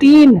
3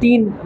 3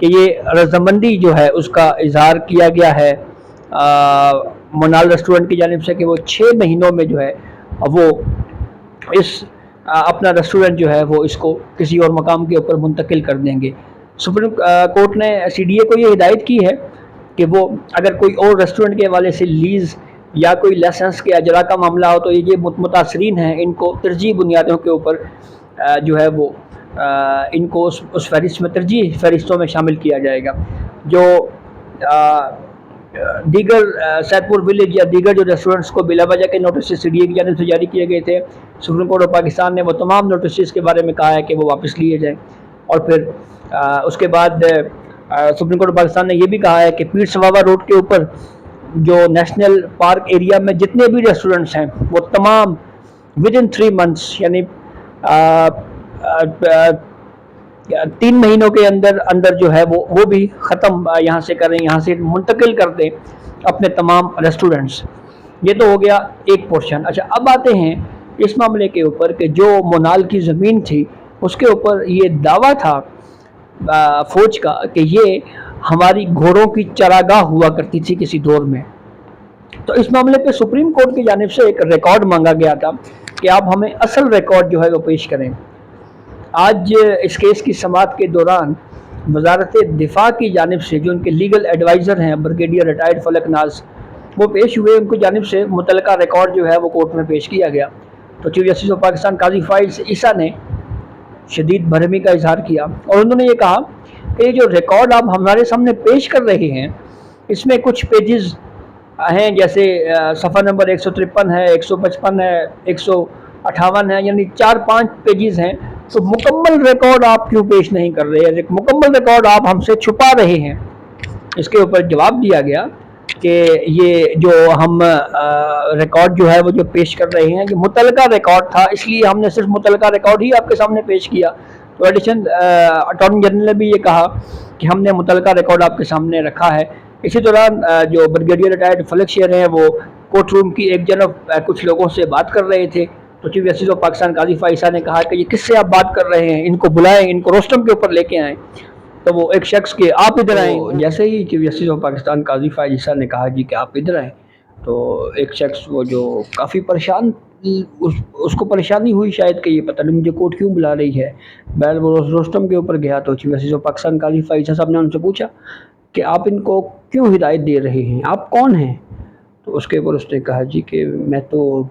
کہ یہ رضامندی جو ہے اس کا اظہار کیا گیا ہے منال ریسٹورنٹ کی جانب سے کہ وہ 6 مہینوں میں جو ہے وہ اس اپنا ریسٹورنٹ جو ہے وہ اس کو کسی اور مقام کے اوپر منتقل کر دیں گے۔ سپریم کورٹ نے سی ڈی اے کو یہ ہدایت کی ہے کہ وہ اگر کوئی اور ریسٹورنٹ کے حوالے سے لیز یا کوئی لائسنس کے اجرا کا معاملہ ہو تو یہ متاثرین ہیں ان کو ترجیح بنیادوں کے اوپر جو ہے وہ ان کو اس فہرست میں ترجیح فہرستوں میں شامل کیا جائے گا۔ جو دیگر سید پور ولیج یا دیگر جو ریسٹورنٹس کو بلا وجہ کے نوٹسز سی ڈی اے کی جانب سے جاری کیے گئے تھے، سپریم کورٹ آف پاکستان نے وہ تمام نوٹسز کے بارے میں کہا ہے کہ وہ واپس لیے جائیں، اور پھر اس کے بعد سپریم کورٹ آف پاکستان نے یہ بھی کہا ہے کہ پیر سواوا روڈ کے اوپر جو نیشنل پارک ایریا میں جتنے بھی ریسٹورنٹس ہیں وہ تمام ود ان 3 months یعنی 3 مہینوں کے اندر جو ہے وہ بھی ختم یہاں سے کریں، یہاں سے منتقل کر دیں اپنے تمام ریسٹورنٹس۔ یہ تو ہو گیا ایک پورشن۔ اچھا، اب آتے ہیں اس معاملے کے اوپر کہ جو مونال کی زمین تھی اس کے اوپر یہ دعویٰ تھا فوج کا کہ یہ ہماری گھوڑوں کی چراگاہ ہوا کرتی تھی کسی دور میں۔ تو اس معاملے پہ سپریم کورٹ کی جانب سے ایک ریکارڈ مانگا گیا تھا کہ آپ ہمیں اصل ریکارڈ جو ہے وہ پیش کریں۔ آج اس کیس کی سماعت کے دوران وزارت دفاع کی جانب سے جو ان کے لیگل ایڈوائزر ہیں بریگیڈیئر ریٹائرڈ فلک ناز، وہ پیش ہوئے، ان کی جانب سے متعلقہ ریکارڈ جو ہے وہ کورٹ میں پیش کیا گیا۔ تو چیف جسٹس آف پاکستان قاضی فائز عیسیٰ نے شدید برہمی کا اظہار کیا اور انہوں نے یہ کہا کہ یہ جو ریکارڈ آپ ہمارے سامنے پیش کر رہے ہیں اس میں کچھ پیجز ہیں، جیسے صفحہ نمبر 153 ہے، 155 ہے، 158 ہے، یعنی 4-5 پیجز ہیں، تو مکمل ریکارڈ آپ کیوں پیش نہیں کر رہے ہیں؟ مکمل ریکارڈ آپ ہم سے چھپا رہے ہیں۔ اس کے اوپر جواب دیا گیا کہ یہ جو ہم ریکارڈ جو ہے وہ جو پیش کر رہے ہیں یہ متعلقہ ریکارڈ تھا، اس لیے ہم نے صرف متعلقہ ریکارڈ ہی آپ کے سامنے پیش کیا۔ تو ایڈیشنل اٹارنی جنرل نے بھی یہ کہا کہ ہم نے متعلقہ ریکارڈ آپ کے سامنے رکھا ہے۔ اسی دوران جو بریگیڈیئر ریٹائرڈ فلک شیر ہیں وہ کورٹ روم کی ایک جانب کچھ لوگوں سے بات کر رہے تھے، تو چیف جسٹس آف پاکستان قاضی فائز عیسیٰ نے کہا کہ یہ کس سے آپ بات کر رہے ہیں، ان کو بلائیں، ان کو روسٹم کے اوپر لے کے آئیں۔ تو وہ ایک شخص کے آپ ادھر آئیں، جیسے ہی چیف جسٹس آف پاکستان قاضی فائز عیسیٰ نے کہا جی کہ آپ ادھر آئیں، تو ایک شخص وہ جو کافی پریشان، اس کو پریشانی ہوئی شاید کہ یہ پتہ نہیں مجھے کورٹ کیوں بلا رہی ہے، بہرحال وہ روسٹم کے اوپر گیا۔ تو چیف جسٹس آف پاکستان قاضی فائز عیسیٰ صاحب نے ان سے پوچھا کہ آپ ان کو کیوں ہدایت دے رہے ہیں، آپ کون ہیں؟ تو اس کے اوپر اس نے کہا جی کہ میں تو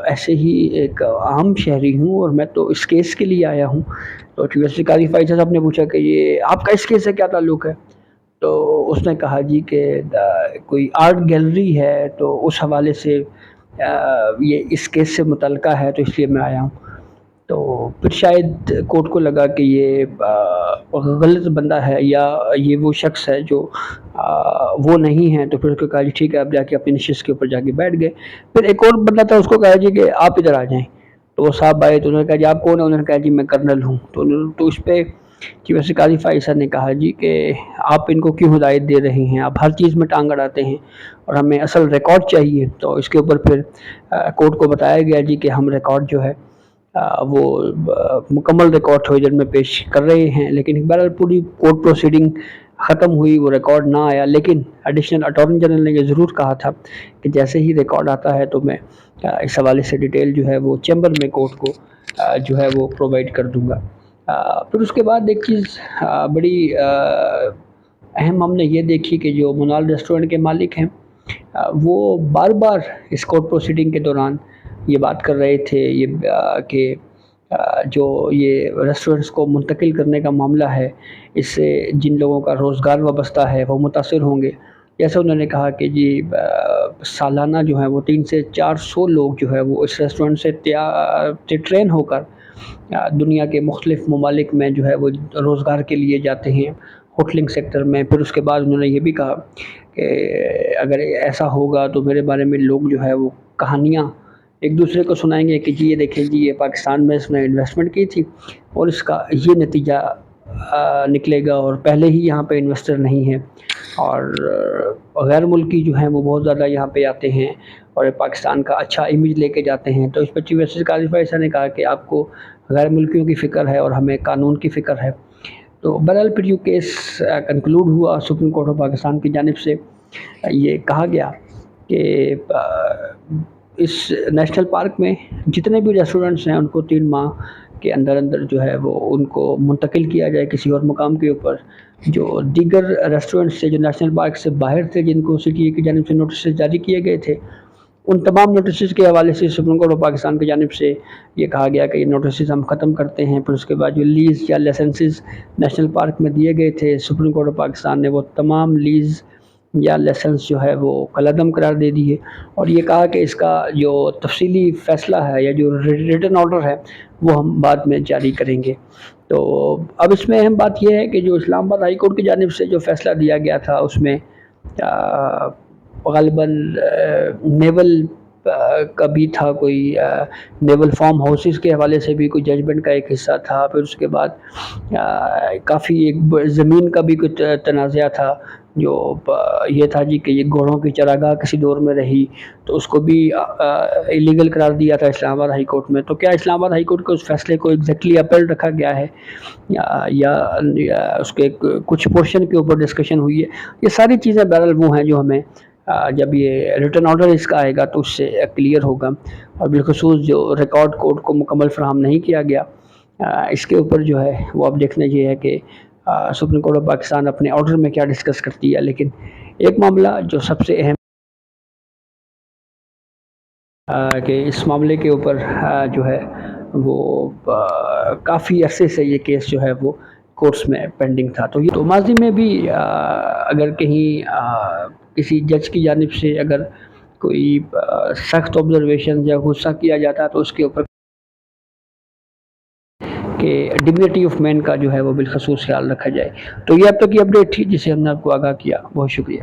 ایسے ہی ایک عام شہری ہوں اور میں تو اس کیس کے لیے آیا ہوں۔ تو چیف جسٹس قاضی فائز صاحب نے پوچھا کہ یہ آپ کا اس کیس سے کیا تعلق ہے؟ تو اس نے کہا جی کہ کوئی آرٹ گیلری ہے تو اس حوالے سے یہ اس کیس سے متعلقہ ہے تو اس لیے میں آیا ہوں۔ تو پھر شاید کورٹ کو لگا کہ یہ غلط بندہ ہے یا یہ وہ شخص ہے جو وہ نہیں ہے، تو پھر اس کو کہا جی ٹھیک ہے آپ جا کے اپنی نشست کے اوپر جا کے بیٹھ گئے۔ پھر ایک اور بندہ تھا، اس کو کہا جی کہ آپ ادھر آ جائیں، تو وہ صاحب آئے تو انہوں نے کہا جی آپ کون ہیں؟ انہوں نے کہا جی میں کرنل ہوں۔ تو اس پہ چیف جسٹس قاضی فائز صاحب نے کہا جی کہ آپ ان کو کیوں ہدایت دے رہے ہیں، آپ ہر چیز میں ٹانگ اڑاتے ہیں اور ہمیں اصل ریکارڈ چاہیے۔ تو اس کے اوپر پھر کورٹ کو بتایا گیا جی کہ ہم ریکارڈ جو ہے وہ مکمل ریکارڈ تھوڑی دیر میں پیش کر رہے ہیں، لیکن بہرحال پوری کورٹ پروسیڈنگ ختم ہوئی، وہ ریکارڈ نہ آیا۔ لیکن ایڈیشنل اٹارنی جنرل نے یہ ضرور کہا تھا کہ جیسے ہی ریکارڈ آتا ہے تو میں اس حوالے سے ڈیٹیل جو ہے وہ چیمبر میں کورٹ کو جو ہے وہ پرووائڈ کر دوں گا۔ پھر اس کے بعد ایک چیز بڑی اہم ہم نے یہ دیکھی کہ جو منال ریسٹورنٹ کے مالک ہیں وہ بار بار اس کورٹ پروسیڈنگ کے دوران یہ بات کر رہے تھے یہ کہ جو یہ ریسٹورنٹس کو منتقل کرنے کا معاملہ ہے اس سے جن لوگوں کا روزگار وابستہ ہے وہ متاثر ہوں گے۔ جیسے انہوں نے کہا کہ جی سالانہ جو ہے وہ 300 سے 400 لوگ جو ہے وہ اس ریسٹورنٹ سے ٹرین ہو کر دنیا کے مختلف ممالک میں جو ہے وہ روزگار کے لیے جاتے ہیں ہوٹلنگ سیکٹر میں۔ پھر اس کے بعد انہوں نے یہ بھی کہا کہ اگر ایسا ہوگا تو میرے بارے میں لوگ جو ہے وہ کہانیاں ایک دوسرے کو سنائیں گے کہ جی یہ دیکھیں جی یہ پاکستان میں اس نے انویسٹمنٹ کی تھی اور اس کا یہ نتیجہ نکلے گا، اور پہلے ہی یہاں پہ انویسٹر نہیں ہیں اور غیر ملکی جو ہیں وہ بہت زیادہ یہاں پہ آتے ہیں اور پاکستان کا اچھا امیج لے کے جاتے ہیں۔ تو اس پر چیف جسٹس قاضی فائز صاحب نے کہا کہ آپ کو غیر ملکیوں کی فکر ہے اور ہمیں قانون کی فکر ہے۔ تو بہرحال پھر یہ کیس کنکلوڈ ہوا سپریم کورٹ آف پاکستان کی جانب سے. یہ کہا گیا کہ اس نیشنل پارک میں جتنے بھی ریسٹورنٹس ہیں ان کو 3 ماہ کے اندر اندر جو ہے وہ ان کو منتقل کیا جائے کسی اور مقام کے اوپر. جو دیگر ریسٹورنٹس تھے جو نیشنل پارک سے باہر تھے جن کو سٹی کی جانب سے نوٹسز جاری کیے گئے تھے, ان تمام نوٹسز کے حوالے سے سپریم کورٹ آف پاکستان کی جانب سے یہ کہا گیا کہ یہ نوٹسز ہم ختم کرتے ہیں. پھر اس کے بعد جو لیز یا لائسنسز نیشنل پارک میں دیے گئے تھے سپریم کورٹ آف پاکستان نے وہ تمام لیز یا لائسنس جو ہے وہ کالعدم قرار دے دیے, اور یہ کہا کہ اس کا جو تفصیلی فیصلہ ہے یا جو ریٹن آرڈر ہے وہ ہم بعد میں جاری کریں گے. تو اب اس میں اہم بات یہ ہے کہ جو اسلام آباد ہائی کورٹ کی جانب سے جو فیصلہ دیا گیا تھا اس میں غالباً نیول کا بھی تھا, کوئی نیول فارم ہاؤسز کے حوالے سے بھی کوئی ججمنٹ کا ایک حصہ تھا. پھر اس کے بعد کافی ایک زمین کا بھی کچھ تنازعہ تھا جو یہ تھا جی کہ یہ گھوڑوں کی چراگاہ کسی دور میں رہی تو اس کو بھی ایلیگل قرار دیا تھا اسلام آباد ہائی کورٹ میں. تو کیا اسلام آباد ہائی کورٹ کے اس فیصلے کو ایگزیکٹلی اپیل رکھا گیا ہے یا اس کے کچھ پورشن کے اوپر ڈسکشن ہوئی ہے؟ یہ ساری چیزیں بہرحال وہ ہیں جو ہمیں جب یہ ریٹن آرڈر اس کا آئے گا تو اس سے کلیئر ہوگا. اور بالخصوص جو ریکارڈ کوڈ کو مکمل فراہم نہیں کیا گیا اس کے اوپر جو ہے وہ اب دیکھنا یہ ہے کہ سپریم کورٹ آف پاکستان اپنے آرڈر میں کیا ڈسکس کرتی ہے. لیکن ایک معاملہ جو سب سے اہم کہ اس معاملے کے اوپر جو ہے وہ کافی عرصے سے یہ کیس جو ہے وہ کورٹس میں پینڈنگ تھا. تو ماضی میں بھی اگر کہیں کسی جج کی جانب سے اگر کوئی سخت آبزرویشن یا غصہ کیا جاتا تو اس کے اوپر کہ ڈگنیٹی آف مین کا جو ہے وہ بالخصوص خیال رکھا جائے. تو یہ اب تک کی اپڈیٹ تھی جسے ہم نے آپ کو آگاہ کیا. بہت شکریہ.